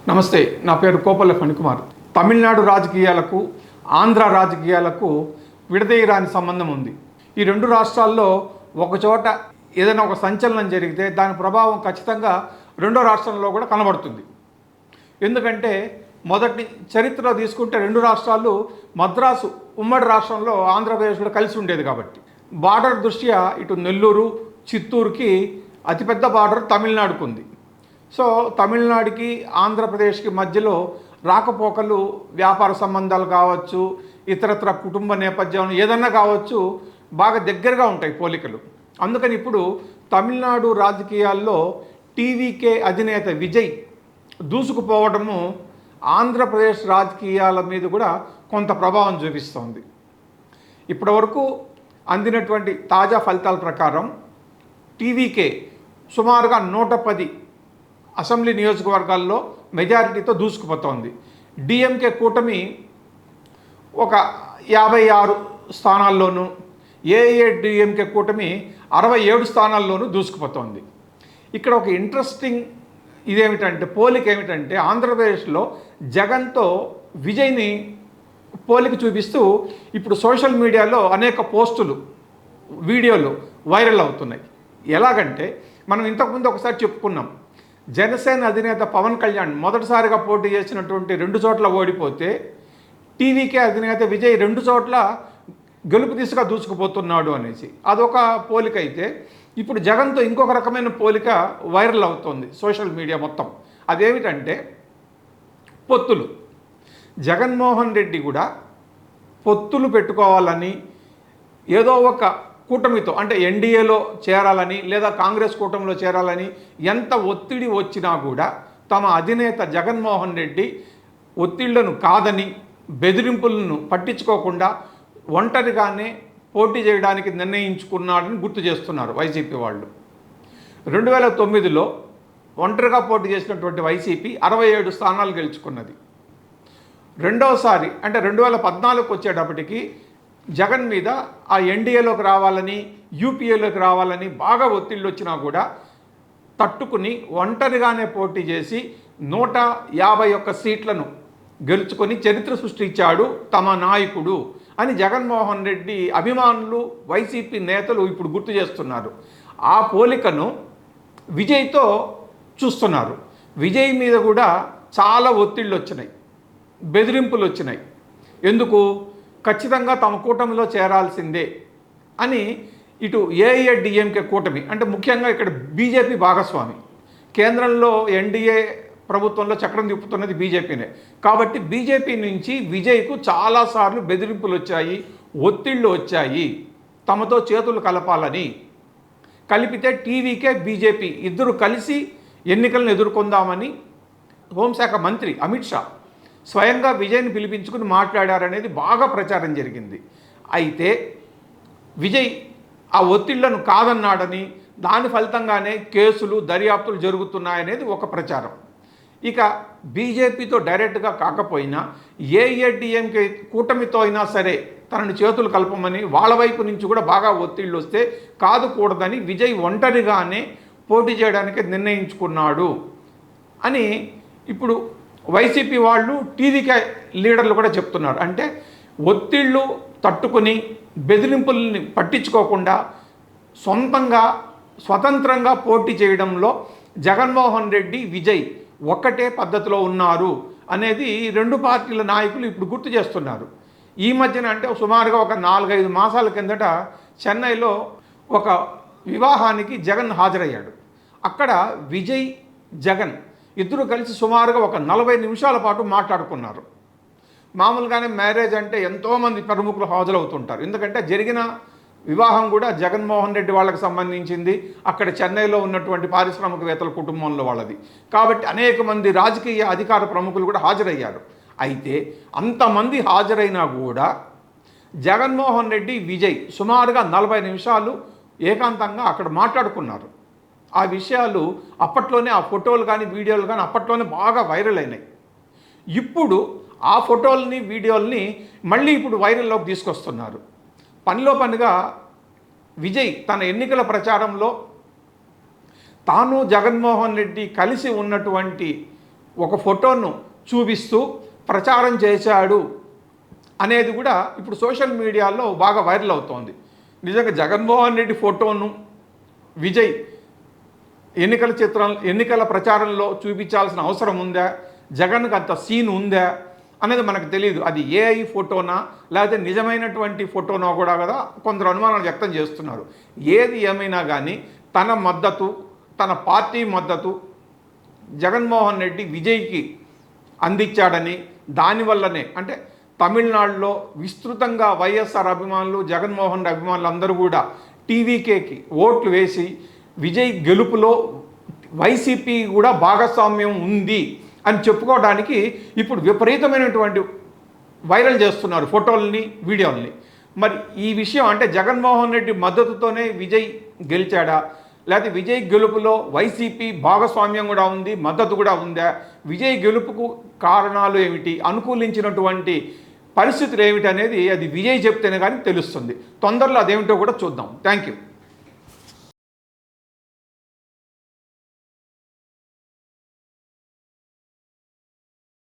నమస్తే, నా పేరు కోపల్ల ఫణికుమార్. తమిళనాడు రాజకీయాలకు ఆంధ్ర రాజకీయాలకు విడదీయరాని సంబంధం ఉంది. ఈ రెండు రాష్ట్రాల్లో ఒకచోట ఏదైనా ఒక సంచలనం జరిగితే దాని ప్రభావం ఖచ్చితంగా రెండో రాష్ట్రంలో కూడా కనబడుతుంది. ఎందుకంటే మొదటి చరిత్రలో తీసుకుంటే రెండు రాష్ట్రాలు మద్రాసు ఉమ్మడి రాష్ట్రంలో ఆంధ్రప్రదేశ్ కూడా కలిసి ఉండేది కాబట్టి బార్డర్ దృష్ట్యా ఇటు నెల్లూరు చిత్తూరుకి అతిపెద్ద బార్డర్ తమిళనాడుకు ఉంది. సో తమిళనాడుకి ఆంధ్రప్రదేశ్కి మధ్యలో రాకపోకలు, వ్యాపార సంబంధాలు కావచ్చు, ఇతరత్ర కుటుంబ నేపథ్యం ఏదన్నా కావచ్చు, బాగా దగ్గరగా ఉంటాయి పోలికలు. అందుకని ఇప్పుడు తమిళనాడు రాజకీయాల్లో టీవీకే అధినేత విజయ్ దూసుకుపోవడము ఆంధ్రప్రదేశ్ రాజకీయాల మీద కూడా కొంత ప్రభావం చూపిస్తోంది. ఇప్పటివరకు అందినటువంటి తాజా ఫలితాల ప్రకారం టీవీకే సుమారుగా 110 అసెంబ్లీ నియోజకవర్గాల్లో మెజారిటీతో దూసుకుపోతోంది. డిఎంకే కూటమి ఒక 56 స్థానాల్లోనూ, ఏఐఏడిఎంకే కూటమి 67 స్థానాల్లోనూ దూసుకుపోతోంది. ఇక్కడ ఒక ఇంట్రెస్టింగ్ ఇదేమిటంటే పోలిక ఏమిటంటే ఆంధ్రప్రదేశ్లో జగన్తో విజయ్ని పోలిక చూపిస్తూ ఇప్పుడు సోషల్ మీడియాలో అనేక పోస్టులు, వీడియోలు వైరల్ అవుతున్నాయి. ఎలాగంటే మనం ఇంతకుముందు ఒకసారి చెప్పుకున్నాం, జనసేన అధినేత పవన్ కళ్యాణ్ మొదటిసారిగా పోటీ చేసినటువంటి 2 చోట్ల ఓడిపోతే టీవీకే అధినేత విజయ్ 2 చోట్ల గెలుపు దిశగా దూసుకుపోతున్నాడు అనేసి అదొక పోలిక అయితే, ఇప్పుడు జగన్తో ఇంకొక రకమైన పోలిక వైరల్ అవుతోంది సోషల్ మీడియా మొత్తం. అదేమిటంటే పొత్తులు. జగన్మోహన్ రెడ్డి కూడా పొత్తులు పెట్టుకోవాలని, ఏదో ఒక కూటమితో అంటే ఎన్డీఏలో చేరాలని లేదా కాంగ్రెస్ కూటమిలో చేరాలని ఎంత ఒత్తిడి వచ్చినా కూడా తమ అధినేత జగన్మోహన్ రెడ్డి ఒత్తిళ్లను కాదని, బెదిరింపులను పట్టించుకోకుండా ఒంటరిగానే పోటీ చేయడానికి నిర్ణయించుకున్నాడని గుర్తు చేస్తున్నారు వైసీపీ వాళ్ళు. 2009లో ఒంటరిగా పోటీ చేసినటువంటి వైసీపీ 67 స్థానాలు గెలుచుకున్నది. రెండవసారి అంటే 2014కు వచ్చేటప్పటికి జగన్ మీద ఆ ఎన్డీఏలోకి రావాలని, యూపీఏలోకి రావాలని బాగా ఒత్తిళ్ళు వచ్చినా కూడా తట్టుకుని ఒంటరిగానే పోటీ చేసి 151 సీట్లను గెలుచుకొని చరిత్ర సృష్టించాడు తమ నాయకుడు అని జగన్మోహన్ రెడ్డి అభిమానులు, వైసీపీ నేతలు ఇప్పుడు గుర్తు చేస్తున్నారు. ఆ పోలికను విజయ్తో చూస్తున్నారు. విజయ్ మీద కూడా చాలా ఒత్తిళ్ళు వచ్చినాయి, బెదిరింపులు వచ్చినాయి. ఎందుకు? ఖచ్చితంగా తమ కూటమిలో చేరాల్సిందే అని ఇటు ఏఐఏడిఎంకే కూటమి అంటే ముఖ్యంగా ఇక్కడ బీజేపీ భాగస్వామి, కేంద్రంలో ఎన్డీఏ ప్రభుత్వంలో చక్రం తిప్పుతున్నది బీజేపీనే. కాబట్టి బీజేపీ నుంచి విజయ్కు చాలాసార్లు బెదిరింపులు వచ్చాయి, ఒత్తిళ్ళు వచ్చాయి, తమతో చేతులు కలపాలని. కలిపితే టీవీకే బీజేపీ ఇద్దరు కలిసి ఎన్నికలను ఎదుర్కొందామని హోంశాఖ మంత్రి అమిత్ షా స్వయంగా విజయ్ని పిలిపించుకుని మాట్లాడారనేది బాగా ప్రచారం జరిగింది. అయితే విజయ్ ఆ ఒత్తిళ్లను కాదన్నాడని, దాని ఫలితంగానే కేసులు, దర్యాప్తులు జరుగుతున్నాయనేది ఒక ప్రచారం. ఇక బీజేపీతో డైరెక్ట్గా కాకపోయినా ఏఐఏడిఎంకే కూటమితో అయినా సరే తనని చేతులు కలపమని వాళ్ళ వైపు నుంచి కూడా బాగా ఒత్తిళ్ళు వస్తే కాదుకూడదని విజయ్ ఒంటరిగానే పోటీ చేయడానికి నిర్ణయించుకున్నాడు అని ఇప్పుడు వైసీపీ వాళ్ళు, టీవీకే లీడర్లు కూడా చెప్తున్నారు. అంటే ఒత్తిళ్ళు తట్టుకుని బెదిరింపుల్ని పట్టించుకోకుండా సొంతంగా స్వతంత్రంగా పోటీ చేయడంలో జగన్మోహన్ రెడ్డి, విజయ్ ఒక్కటే పద్ధతిలో ఉన్నారు అనేది రెండు పార్టీల నాయకులు ఇప్పుడు గుర్తు చేస్తున్నారు. ఈ మధ్యన అంటే సుమారుగా ఒక 4-5 మాసాల కిందట చెన్నైలో ఒక వివాహానికి జగన్ హాజరయ్యాడు. అక్కడ విజయ్, జగన్ ఇద్దరు కలిసి సుమారుగా ఒక 40 నిమిషాల పాటు మాట్లాడుకున్నారు. మామూలుగానే మ్యారేజ్ అంటే ఎంతోమంది ప్రముఖులు హాజరవుతుంటారు. ఎందుకంటే జరిగిన వివాహం కూడా జగన్మోహన్ రెడ్డి వాళ్ళకి సంబంధించింది, అక్కడ చెన్నైలో ఉన్నటువంటి పారిశ్రామికవేత్తల కుటుంబంలో వాళ్ళది. కాబట్టి అనేక మంది రాజకీయ అధికార ప్రముఖులు కూడా హాజరయ్యారు. అయితే అంతమంది హాజరైనా కూడా జగన్మోహన్ రెడ్డి, విజయ్ సుమారుగా 40 నిమిషాలు ఏకాంతంగా అక్కడ మాట్లాడుకున్నారు. ఆ విషయాలు అప్పట్లోనే, ఆ ఫోటోలు కానీ వీడియోలు కానీ అప్పట్లోనే బాగా వైరల్ అయినాయి. ఇప్పుడు ఆ ఫోటోల్ని, వీడియోల్ని మళ్ళీ ఇప్పుడు వైరల్లోకి తీసుకొస్తున్నారు. పనిలో పనిగా విజయ్ తన ఎన్నికల ప్రచారంలో తాను జగన్మోహన్ రెడ్డి కలిసి ఉన్నటువంటి ఒక ఫోటోను చూపిస్తూ ప్రచారం చేశాడు అనేది కూడా ఇప్పుడు సోషల్ మీడియాలో బాగా వైరల్ అవుతోంది. నిజంగా జగన్మోహన్ రెడ్డి ఫోటోను విజయ్ ఎన్నికల ప్రచారంలో చూపించాల్సిన అవసరం ఉందా, జగన్కి అంత సీన్ ఉందా అనేది మనకు తెలియదు. అది ఏఐ ఫోటోనా లేకపోతే నిజమైనటువంటి ఫోటోనా కూడా కదా కొందరు అనుమానాలు వ్యక్తం చేస్తున్నారు. ఏది ఏమైనా కానీ తన మద్దతు, తన పార్టీ మద్దతు జగన్మోహన్ రెడ్డి విజయ్కి అందించాడని, దానివల్లనే అంటే తమిళనాడులో విస్తృతంగా వైఎస్ఆర్ అభిమానులు, జగన్మోహన్ రెడ్డి అభిమానులు అందరూ కూడా టీవీకేకి ఓట్లు వేసి విజయ్ గెలుపులో వైసీపీ కూడా భాగస్వామ్యం ఉంది అని చెప్పుకోవడానికి ఇప్పుడు విపరీతమైనటువంటి వైరల్ చేస్తున్నారు ఫోటోల్ని, వీడియోల్ని. మరి ఈ విషయం అంటే జగన్మోహన్ రెడ్డి మద్దతుతోనే విజయ్ గెలిచాడా, లేకపోతే విజయ్ గెలుపులో వైసీపీ భాగస్వామ్యం కూడా ఉంది, మద్దతు కూడా ఉందా, విజయ్ గెలుపుకు కారణాలు ఏమిటి, అనుకూలించినటువంటి పరిస్థితులు ఏమిటి అనేది అది విజయ్ చెప్తేనే కానీ తెలుస్తుంది. తొందరలో అదేమిటో కూడా చూద్దాం. Thank you.